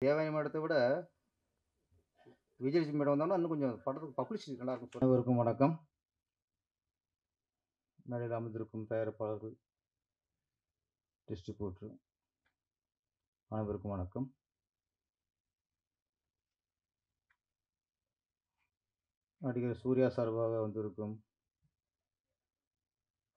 தேவயானி மேடத்த விட விஜயலட்சுமி மேடம் வந்தாங்கன்னா, இன்னும் கொஞ்சம் படத்துக்கு பப்ளிசிட்டி நல்லாயிருக்கும். அனைவருக்கும் வணக்கம். மேடையில் அமர்ந்திருக்கும் தயாரிப்பாளர்கள், டிஸ்ட்ரிபியூட்டர் அனைவருக்கும் வணக்கம். நடிகர் சூர்யா சார்பாக வந்திருக்கும்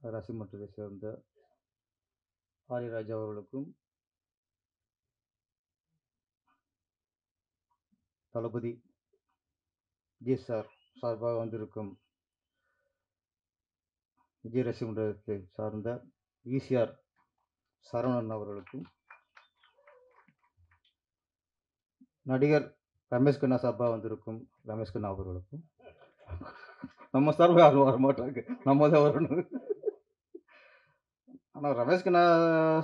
ரசிமன்றத்தை சேர்ந்த ஆரியராஜா அவர்களுக்கும், தளபதி விஜய் சார் சார்பாக வந்திருக்கும் விஜய் ரசிமன்றத்தை சார்ந்த ஈசிஆர் சரவணன் அவர்களுக்கும், நடிகர் ரமேஷ் கண்ணா சார்பாக வந்திருக்கும் ரமேஷ் கண்ணா அவர்களுக்கும், நம்ம சார்பாக யாரும் வர மாட்டாங்க, நம்ம தான் வரணும். ஆனால் ரமேஷ் கண்ணா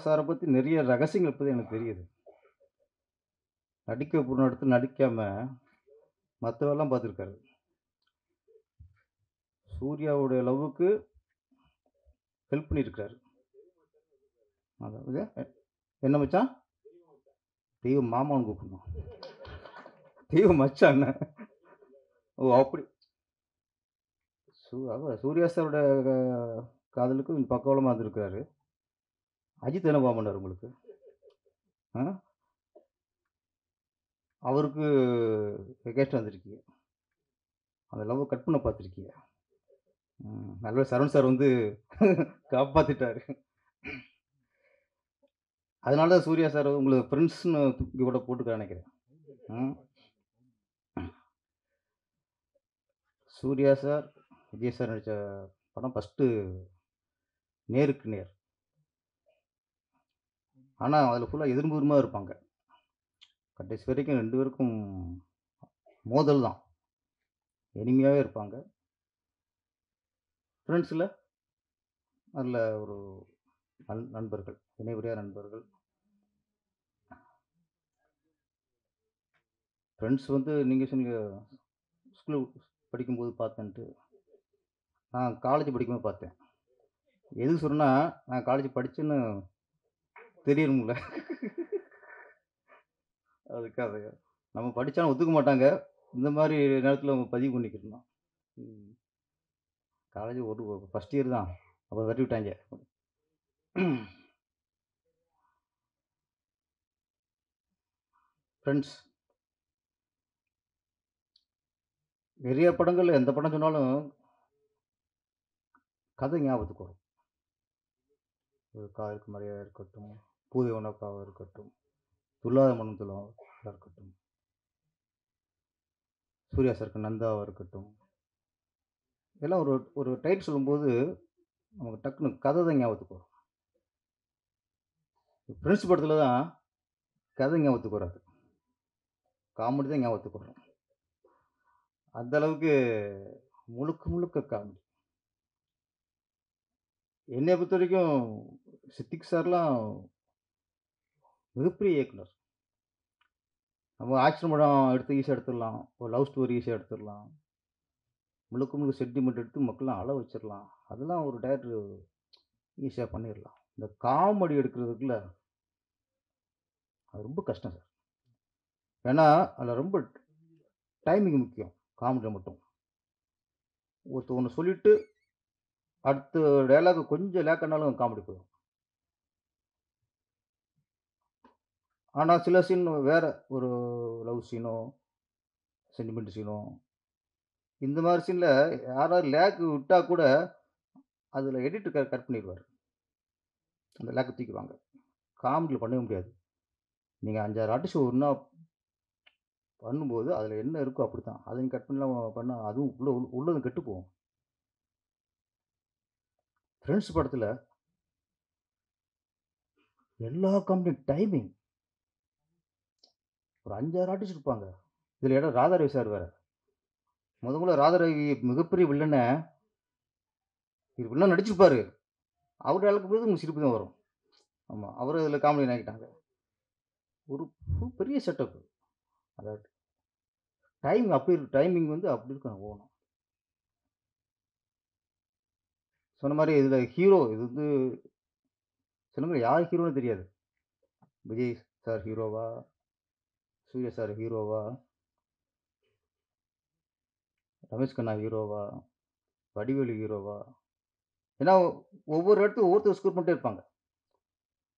சாரை பற்றி நிறைய ரகசியங்கள் இப்போதான் எனக்கு தெரியுது. நடிக்க போன இடத்துல நடிக்காமல் மற்றவெல்லாம் பார்த்துருக்காரு. சூர்யாவுடைய லவ்வுக்கு ஹெல்ப் பண்ணியிருக்காரு. அதாவது என்ன மச்சான், தெய்வ மாமான்னு கூப்பிடணும், தெய்வ மச்சான். ஓ அப்படி சூர்யா சாரோட காதலுக்கும் பக்கவலமாக இருந்திருக்கிறாரு. அஜித் என்ன பண்ணார் உங்களுக்கு? அவருக்கு எகேஸ்ட் வந்திருக்கீங்க, அந்த லவ்வை கட் பண்ண பார்த்துருக்கீங்க. நல்ல சரவண் சார் வந்து காப்பாற்றிட்டாரு. அதனால தான் சூர்யா சார் உங்களுக்கு ஃப்ரெண்ட்ஸ்னு தூக்கி கூட போட்டுக்க நினைக்கிறேன். சூர்யா சார் விஜய் சார் நடித்த படம் ஃபஸ்ட்டு நேருக்கு நேர். ஆனால் அதில் ஃபுல்லாக எதிர்முகமாக இருப்பாங்க. கடைசி வரைக்கும் 2 பேருக்கும் மோதல் தான், எனிமையாகவே இருப்பாங்க. ஃப்ரெண்ட்ஸில் நல்ல ஒரு நண்பர்கள், இணைபிரியாத நண்பர்கள். ஃப்ரெண்ட்ஸ் வந்து நீங்கள் சொன்னீங்க ஸ்கூல் படிக்கும்போது பார்த்தேன்ட்டு. நான் காலேஜ் படிக்கும்போது பார்த்தேன். எதுக்கு சொல்கிறேன்னா, நான் காலேஜ் படித்தேன்னு தெரியணும்ல, அதுக்காக. நம்ம படித்தாலும் ஒத்துக்க மாட்டாங்க, இந்த மாதிரி நேரத்தில் அவங்க பதிவு பண்ணிக்கிறணும். காலேஜ் ஒரு ஃபஸ்ட் இயர் தான், அப்போ விரட்டி விட்டாங்க. ஃப்ரெண்ட்ஸ் நிறைய படங்கள், எந்த படம் சொன்னாலும் கதை ஞாபகத்துக்கு வரும். ஒரு காதலுக்கு மரியாதை இருக்கட்டும், பூதை உனக்காக இருக்கட்டும், துல்லாத மனம் துல்லாத இருக்கட்டும், சூர்யா சாருக்கு நந்தாவாக இருக்கட்டும், எல்லாம் ஒரு ஒரு டைட்டில் சொல்லும்போது நமக்கு டக்குன்னு கதை தான் ஞாபகத்துக்கு வரும். ஃப்ரெண்ட்ஸ் படத்தில் தான் கதை ஞாபகத்துக்கு வராது, காமெடி தான் ஞாபகத்துக்கு வரும். அந்த அளவுக்கு முழுக்க முழுக்க காமெடி. என்னை பொறுத்த வரைக்கும் சித்திக் சார்லாம் மிகப்பெரிய இயக்குனர். நம்ம ஆக்ஷன் படம் எடுத்து ஈஸியாக எடுத்துடலாம், ஒரு லவ் ஸ்டோரி ஈஸியாக எடுத்துடலாம், முழுக்க முழுக்க சென்டிமெண்ட் எடுத்து மக்கள்லாம் அழ வச்சிடலாம். அதெல்லாம் ஒரு டைரக்டர் ஈஸியாக பண்ணிடலாம். இந்த காமெடி எடுக்கிறதுக்குள்ள அது ரொம்ப கஷ்டம் சார். ஏன்னா அதில் ரொம்ப டைமிங் முக்கியம். காமெடியில் மட்டும் ஒன்று சொல்லிவிட்டு அடுத்த டைலாக் கொஞ்சம் லேக் ஆனாலும் காமெடி போயிடும். ஆனால் சில சீன் வேறு, ஒரு லவ் சீனோ சென்டிமெண்ட் சீனோ, இந்த மாதிரி சீனில் யாராவது லேக் விட்டால் கூட அதில் எடிட்டர் கட் பண்ணிடுவார், அந்த லேக்கை தூக்கிடுவாங்க. காமெடியில் பண்ணவே முடியாது. நீங்கள் 5, 6 ஆர்டிஸ்ட் ஒன்றா பண்ணும்போது அதில் என்ன இருக்கோ அப்படி தான், அதையும் கட் பண்ணலாம் பண்ணால் அதுவும் உள்ளதும் கெட்டு போகும். ஃப்ரெண்ட்ஸ் படத்தில் எல்லா காமெடியும் டைமிங், ஒரு 5, 6 ஆர்டிஸ்ட் இருப்பாங்க. இதில் இடம் ராதாரவி சார் வேறு. முதல்ல ராதாரவி மிகப்பெரிய வில்லனை, இது வில்லன் நடிச்சிருப்பாரு, அவர் அளவுக்கு போது உங்களுக்கு சிரிப்பு தான் வரும். ஆமாம், அவர் அதில் காமெடி ஆகிட்டாங்க. ஒரு பெரிய செட்டப். அதாவது டைமிங் வந்து அப்படி இருக்கும் போகணும். சொன்ன மாதிரி இதில் ஹீரோ, இது வந்து சொன்ன மாதிரி யார் ஹீரோன்னு தெரியாது. விஜய் சார் ஹீரோவா, சூர்யா சார் ஹீரோவா? ரமேஷ் கண்ணா ஹீரோவா? வடிவேலு ஹீரோவா? ஏன்னா ஒவ்வொரு இடத்துக்கும் ஒவ்வொருத்தர் ஸ்கோர் பண்ணிட்டே இருப்பாங்க.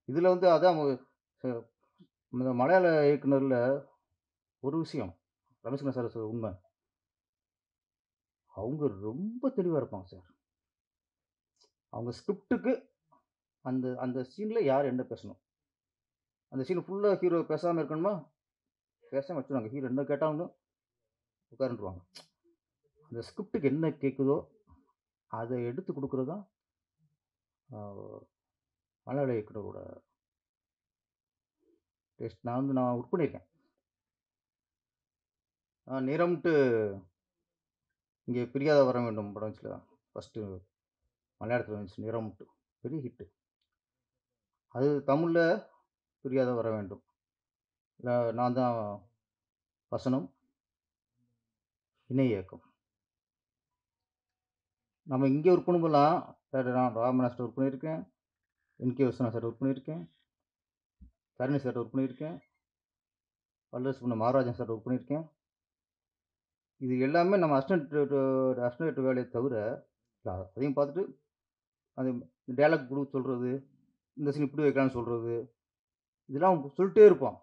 இதுல வந்து அதான் அ இந்த மலையாள இயக்குனர்ல ஒரு விஷயம். ரமேஷ் கண்ணா சார் உண்ம. அவங்க ரொம்ப தெளிவா இருப்பாங்க சார். அவங்க ஸ்கிரிப்டுக்கு அந்த அந்த சீன்ல யார் என்ன பேசணும்? அந்த சீன் ஃபுல்லா ஹீரோ பேசாம இருக்கணுமா? பேசாம வச்சுருவாங்க. ஹீரோ என்ன கேட்டாலும் உட்காருன்ருவாங்க. அந்த ஸ்கிரிப்டுக்கு என்ன கேட்குதோ, அத எடுத்து குடுக்குறது தான் அ மலையாள இயக்குனரோட டேஸ்ட். நான் ஒர்க் பண்ணியிருக்கேன். நிறம்ன்ட்டு இங்க பிரியாத வர வேண்டும் படம் வந்துச்சுல்ல. ஃபர்ஸ்ட்டு மலையாளத்தில வந்துச்சு நிறம்ன்ட்டு. பெரிய ஹிட்டு. அது தமிழ்ல பிரியாத வர வேண்டும். நான் தான் வசனம், இணை இயக்கம். நம்ம இங்க ஒர்க் பண்ணும்போதெல்லாம் நான் ராமநாதன் ஒர்க் பண்ணியிருக்கேன். என்.கே. விஸ்வநாதன் சார் ஒர்க் பண்ணியிருக்கேன். தரணி சார்ட்ட ஒர்க் பண்ணியிருக்கேன். வல்லரசு பண்ண மகாராஜன் சார்ட்ட ஒர்க் பண்ணியிருக்கேன். இது எல்லாமே நம்ம அசிஸ்டன்ட் வேலைய தவிர, அதையும் பார்த்துட்டு அது டயலாக் குடுக்க சொல்றது, இந்த சீன் இப்படி வைக்கலாம்னு சொல்றது, இதெல்லாம் சொல்லிட்டே இருப்போம்.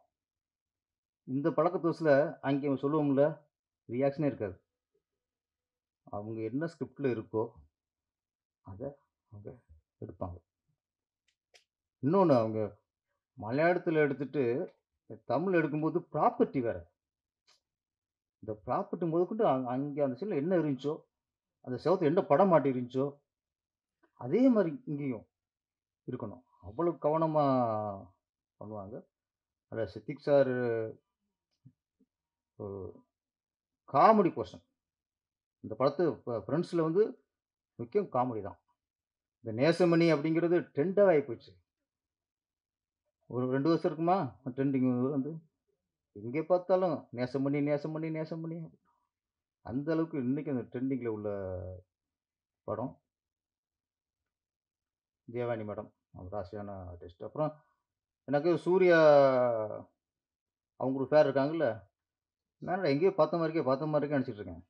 இந்த பழக்க தோசல அங்கே சொல்லுவோம்ல, ரியாக்ஷனே இருக்காது. அவங்க என்ன ஸ்கிரிப்ட்ல இருக்கோ, அத அவங்க எடுப்பாங்க. இன்னொன்னு அவங்க மலையாளத்தில எடுத்துட்டு, தமிழ்ல எடுக்கும்போது ப்ராப்பர்ட்டி வேற. இந்த ப்ராப்பர்ட்டி முதற்கொண்டு அங்க அந்த சீன்ல என்ன இருந்துச்சோ, அந்த செவுத்துல என்ன படம் மாட்டியிருந்துச்சோ, அதே மாரி இங்கேயும் இருக்கணும். அவ்வளவு கவனமா பண்ணுவாங்க. அதுல சித்திக் சார் ஒரு காமெடி பெர்சன். இந்த படத்து ஃப்ரெண்ட்ஸ்ல வந்து முக்கியம் காமெடி தான். இந்த நேசமணி அப்படிங்கிறது ட்ரெண்டாவே ஆயிப்போச்சு. ஒரு 2 வருஷம் இருக்குமா? ட்ரெண்டிங் வந்து எங்கே பார்த்தாலும் நேசமணி, நேசமணி, நேசமணி. அந்த அளவுக்கு இன்னைக்கு அந்த ட்ரெண்டிங்ல உள்ள படம். தேவானி மேடம். அவங்க ராசியான ஆர்டிஸ்ட். அப்புறம் எனக்கு சூர்யா அவங்க ஒரு பேர் இருக்காங்கல்ல. என்னடா எங்கேயோ பார்த்த மாரி இருக்கே நெனச்சுட்டு இருக்கேன்.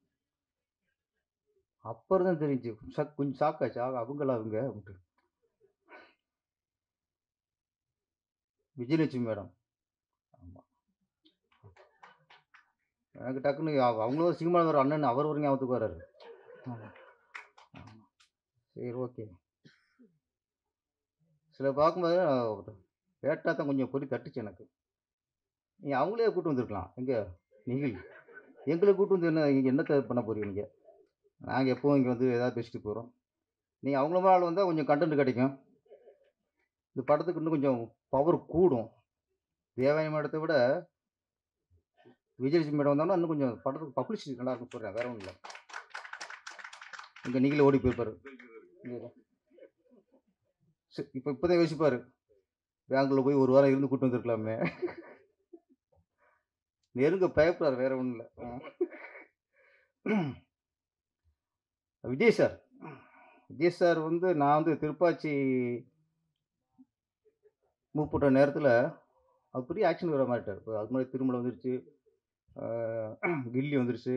அப்புறம் தான் தெரிஞ்சுச்சு. கொஞ்சம் ஷாக் ஆச்சு. ஆஹா! அவங்களா அவங்க அப்படின்ட்டு. விஜயலட்சுமி மேடம். ஆமா. எனக்கு டக்குன்னு அவங்களும் சினிமால வர அண்ணன் அவர் ஒரு ஞாபகத்துக்கு வராரு. ஆமா. ஆமா. சரி ஓகே. சில பார்க்கும்போது லேட்டா தான் கொஞ்சம் பொறி தட்டுச்சு எனக்கு. நீங்க அவங்களே கூட்டு வந்திருக்கலாம். எங்க நிகில். எங்கள கூட்டு வந்து இங்க என்னத்த பண்ண போறீங்க நீங்க? நாங்க எப்பவும் இங்க வந்து ஏதாவது பேசிட்டு போறோம். நீங்க அவங்கள மாரி ஆள் வந்தா கொஞ்சம் கன்டென்ட் கிடைக்கும். இந்த படத்துக்கு இன்னும் கொஞ்சம் பவர் கூடும். தேவயானி மேடத்த விட விஜயலட்சுமி மேடம் வந்தாங்கன்னா, இன்னும் கொஞ்சம் படத்துக்கு பப்ளிசிட்டி நல்லா இருக்கும்னு சொல்றேன். வேற ஒண்ணும் இல்ல. இங்க நிகில் ஓடி போயிருப்பாரு. இப்பதான் யோசிப்பாரு. பெங்களூர்ல போய் 1 வாரம் இருந்து கூட்டு வந்திருக்கலாமே! நெருங்க பயப்படுறாரு. வேற ஒண்ணும் இல்ல. விஜய் சார். விஜய் சார் வந்து நான் வந்து திருப்பாச்சி மூவ் பண்ற நேரத்தில, அவர் பெரிய ஆக்ஷன் ஹீரோ மாறிட்டாரு. அதுக்கு முன்னாடி திருமலை வந்துருச்சு. ஆ கில்லி வந்துருச்சு.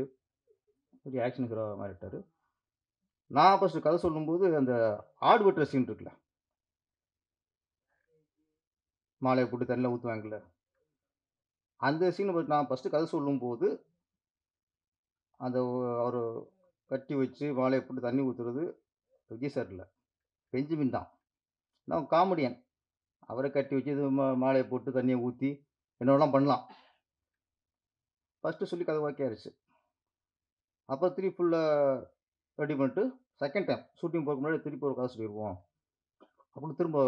பெரிய ஆக்ஷன் ஹீரோவா மாறிட்டாரு. நான் ஃபர்ஸ்ட் கதை சொல்லும்போது, அந்த ஆடு வெட்டுற சீன் இருக்குல்ல. மாலைய போட்டு தண்ணில ஊத்துவாங்கல்ல. அந்த சீன நான் ஃபர்ஸ்ட் கதை சொல்லும்போது, அந்த அவரு கட்டி வச்சு மாலைய போட்டு தண்ணி ஊத்துறது விஜய் சார் இல்ல. பெஞ்சமின் தான். நான் காமெடியன். அவர கட்டி வச்சு இது மாலைய போட்டு தண்ணிய ஊத்தி, என்னவெல்லாம் பண்ணலாம். ஃபர்ஸ்ட்டு சொல்லி கதை ஓகே ஆயிருச்சு. அப்புறம் திருப்பி ஃபுல்லா ரெடி பண்ணிட்டு, செகண்ட் டைம் ஷூட்டிங் போறதுக்கு முன்னாடி திருப்பி ஒரு கதை சொல்லிருவோம். அப்படின்னு திரும்ப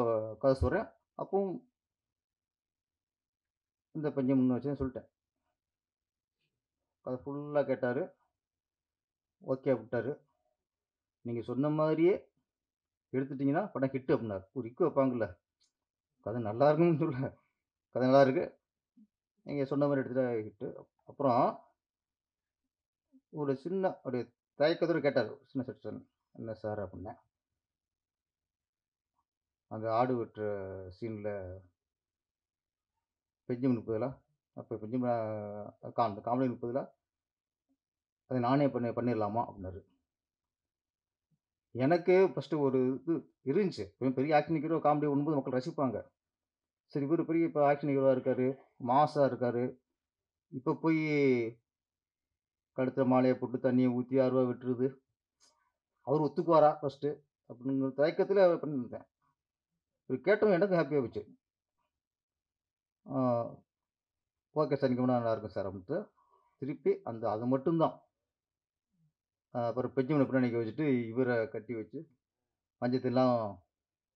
கதை சொல்றேன். அப்பவும் இந்த பெஞ்சமின் வச்சுன்னு சொல்லிட்டேன். கதை ஃபுல்லா கேட்டாரு. ஓகே அப்டின்ட்டாரு. நீங்க சொன்ன மாரியே எடுத்துட்டீங்கன்னா, படம் ஹிட் அப்டின்னாரு. ஒரு ஹிக் வைப்பாங்கல்ல. கதை நல்லா இருக்குன்னு சொல்லல. கதை நல்லா இருக்கு. நீங்க சொன்ன மாரி எடுத்துட்டா ஹிட்டு. அப்புறம் ஒரு சின்ன ஒரு தயக்கத்தோட கேட்டாரு. சின்ன சஜஷன். என்ன சார் அப்டின்னேன். அந்த ஆடு வெட்டுற சீன்ல பெஞ்சமினுக்கு பதிலா அப்ப கொஞ்சம் அந்த காமெடி நடிப்பதுக்கு பதிலா, "அத நானே பண்ணிறலாமா?" அப்படின்னாரு. எனக்கு ஃபர்ஸ்ட்டு ஒரு இது இருந்துச்சு. பெரிய ஆக்ஷன் ஹீரோ காமெடி பண்ணும்போது மக்கள் ரசிப்பாங்க. சரி இவரு பெரிய இப்ப ஆக்ஷன் ஹீரோவா இருக்காரு, மாஸா இருக்காரு. இப்ப போயி கழுத்துல மாலைய போட்டு தண்ணிய ஊத்தி ரூ. 6 வெட்டுறது. அவரு ஒத்துக்குவாரா ஃபர்ஸ்ட்டு? அப்படிங்கிற தயக்கத்துல பண்ணியிருந்தேன். இது கேட்டவும் எனக்கும் ஹேப்பியா போச்சு. ஆ ஓகே சார். நீங்க பண்ணா நல்லாருக்கும் சார் அப்படின்ட்டு, திருப்பி அது மட்டும் தான். அப்புறம் பெஞ்சமின பின்னாடி நிக்க வச்சுட்டு, இவர கட்டி வச்சு, மஞ்சள் தண்ணிலாம்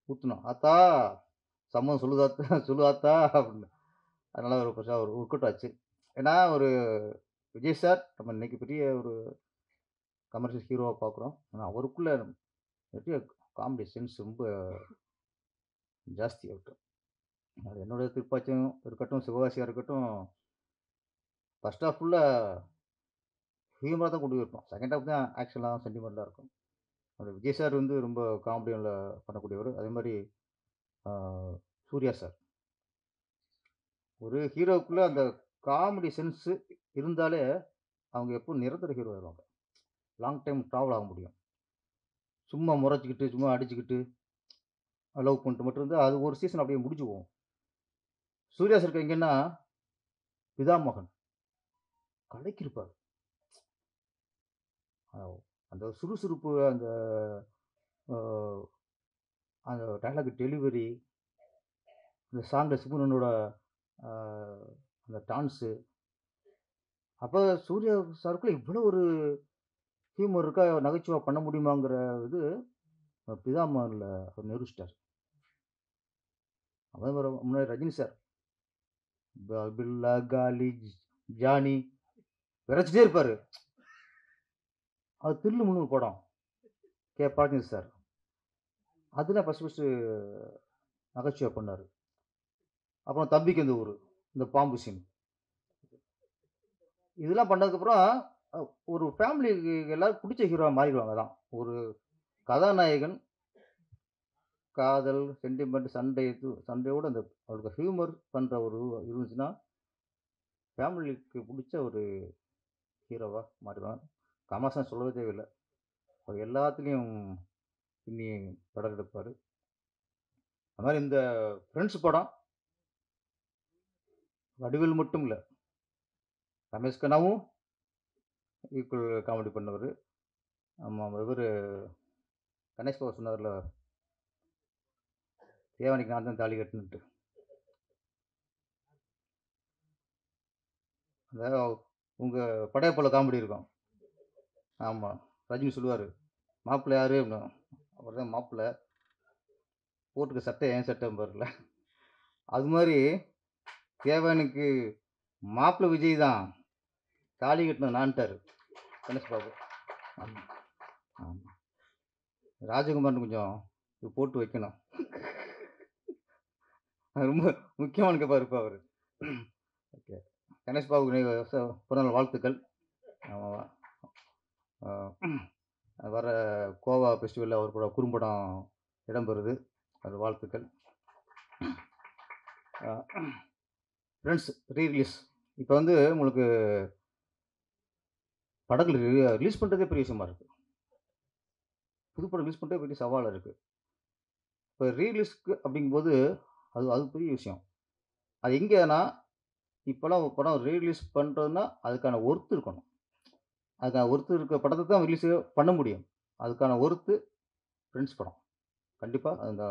ஊத்துனோம். "ஆத்தா! சம்மதம் சொல்லுது ஆத்தா சொல்லு ஆத்தா" அப்படின்னு. அதனால ஒரு பெருசா ஒரு ஒர்க் அவுட் ஆச்சு. ஏன்னா, ஒரு விஜய் சார் நம்ம இன்னைக்கு பெரிய ஒரு கமர்ஷியல் ஹீரோவா பார்க்குறோம். ஆனா, அவருக்குள்ள நெறைய காமெடி சென்ஸ் ரொம்ப ஜாஸ்தி அவர்ட்ட. அது என்னோட திருப்பாச்சியும் இருக்கட்டும், சிவகாசியா இருக்கட்டும், ஃபர்ஸ்ட் ஹாஃப் ஃபுல்லா ஹியூமரா தான் கொண்டு போயிருப்போம். செகண்ட் ஹாஃப் தான் ஆக்ஷன்லாம், சென்டிமென்ட்டா இருக்கும். அது விஜய் சார் வந்து ரொம்ப காமெடியால பண்ணக்கூடியவரு. அதேமாரி ஆ சூர்யா சார். ஒரு ஹீரோவுக்குள்ள அந்த காமெடி சென்ஸ் இருந்தாலே, அவங்க எப்பவும் நிரந்தர ஹீரோ ஆயிருவாங்க. லாங் டைம் டிராவல் ஆக முடியும். சும்மா முறைச்சுக்கிட்டு, சும்மா அடிச்சுக்கிட்டு, லவ் பண்ணிட்டு மட்டும் இருந்தா, அது ஒரு சீசன் அப்படியே முடிஞ்சு போகும். சூர்யா சார் எங்கன்னா, பிதாமகன் கலக்கியிருப்பாரு. அ அந்த சுறுசுறுப்பு, அந்த அ அந்த டயலாக் டெலிவரி, அந்த சாங்ல சிம்ரனோட அ அந்த டான்ஸு, அப்ப சூர்யா சாருக்குள்ள இவ்வளோ ஒரு ஹியூமர் இருக்கா, நகைச்சுவை பண்ண முடியுமாங்கிற இது பிதாமகன்ல அவர் நிரூபிச்சுட்டாரு. அதே மாரி முன்னாடி ரஜினி சார், பில்லா, காலி, ஜானி விரச்சிட்டே இருப்பாரு. அது தில்லுமுல்லுன்னு ஒரு படம். பாக்கியராஜ் சார். அதுல ஃபர்ஸ்ட்டு நகைச்சுவை பண்ணாரு. அப்புறம் தம்பிக்கு எந்த ஊரு, இந்த பாம்பு சீன். இதெல்லாம் பண்ணதுக்கப்புறம் அ ஒரு ஃபேமிலிக்கு எல்லாருக்கும் புடிச்ச ஹீரோவா மாறிருவாங்க தான். ஒரு கதாநாயகன், காதல், சென்டிமென்ட், சண்டையோட அந்த அவருக்கு ஹியூமர் பண்ற ஒரு இருந்துச்சுன்னா, ஃபேமிலிக்கு புடிச்ச ஒரு ஹீரோவா மாறிருவாங்க. கமல்ஹாசன் சொல்லவே தேவையில்ல. அவர் எல்லாத்துலயும் பின்னி படம் எடுப்பாரு. அது மாரி இந்த ஃப்ரெண்ட்ஸ் படம் வடிவேலு மட்டும் இல்ல. ரமேஷ் கண்ணாவும் ஈக்குவல் காமெடி பண்ணவரு. ஆமா இவரு கணேஷ் பாபு சொன்னார்ல, "தேவானிக்கு நான் தான் தாலி கட்டணுன்ட்டு." அந்த உங்க படையப்பால காமெடி இருக்கும். ஆமா. ரஜினி சொல்லுவாரு, "மாப்பிள்ளை யாரு?" அப்படின்னும். அவர் தான் மாப்பிள்ளை. போட்டுக்க சட்டை என் சட்டைம்பார்ல. அது மாரி தேவானுக்கு மாப்பிள்ளை விஜய் தான். தாலி கட்டினது நான்ட்டாரு. கணேஷ் பாபு. ஆமா, ஆமா. ராஜகுமாரன் கொஞ்சம் இது போட்டு வைக்கணும். அது ரொம்ப முக்கியமான கேப்பா இருப்பாரு அவரு. ஓகே. கணேஷ் பாபுக்கு பிறந்தநாள் வாழ்த்துக்கள். ஆமா. வர கோவா ஃபெஸ்டிவல்ல அவர் கூட குறும்படம் இடம்பெறுது. அது வாழ்த்துக்கள். அ ஃபிரெண்ட்ஸ் ரிலீஸ். இப்ப வந்து உங்களுக்கு படங்கள் ரிலீஸ் பண்றதே பெரிய விஷயமா இருக்கு. புது படம் ரிலீஸ் பண்றதே பெரிய சவாலா இருக்கு. இப்ப ரிலீஸ்க்கு அப்படிங்கும்போது, அது அது பெரிய விஷயம். அது எங்கேன்னா, இப்பலாம் ஒரு படம் ரிலீஸ் பண்றதுன்னா, அதுக்கான ஒர்த் இருக்கணும். அதுக்கான ஒர்த் இருக்க படத்த தான் ரிலீஸே பண்ண முடியும். அதுக்கான ஒர்த்து ஃபிரெண்ட்ஸ் படம். கண்டிப்பா அந்த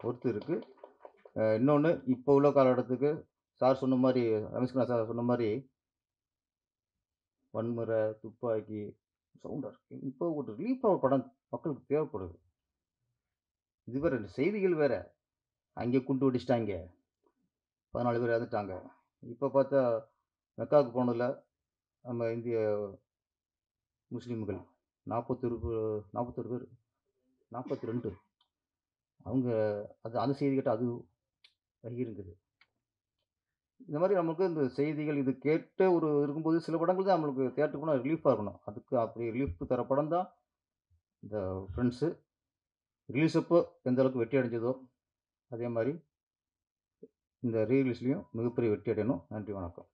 ஒர்த் இருக்கு. இன்னொன்னு இப்போ உள்ள காலகட்டத்துக்கு சார் சொன்ன மாரி, ரமேஷ்குமார் சார் சொன்ன மாரி, வன்முறை, துப்பாக்கி, சவுண்டா இருக்கு. இப்போ ஒரு ரிலீஃபா ஒரு படம் மக்களுக்கு தேவைப்படுது. இது வேற செய்திகள் வேற. அங்கே குண்டு வெடிச்சுட்டாய்ங்க. 14 பேர் இறந்துட்டாங்க. இப்ப பார்த்தா மெக்காவுக்கு போனதுல நம்ம இந்திய முஸ்லிம்கள் 41 41 பேர் 42 அவங்க அந்த செய்தி கேட்டா அது வயிறுங்குது. இந்த மாரி நமக்கு இந்த செய்திகள் இது கேட்டு ஒரு இருக்கும்போது சில படங்கள் தான் நம்மளுக்கு தியேட்டருக்கு போனா ரிலீஃபா இருக்கணும். அதுக்கு அப்படி ரிலீஃப் தர படம் தான் இந்த ஃப்ரெண்ட்ஸு. ரிலீஸ் அப்போ எந்த அளவுக்கு வெற்றி அடைஞ்சதோ, அதே மாரி இந்த ரிலீஸ்லயும் மிகப்பெரிய வெற்றி அடையணும். நன்றி, வணக்கம்.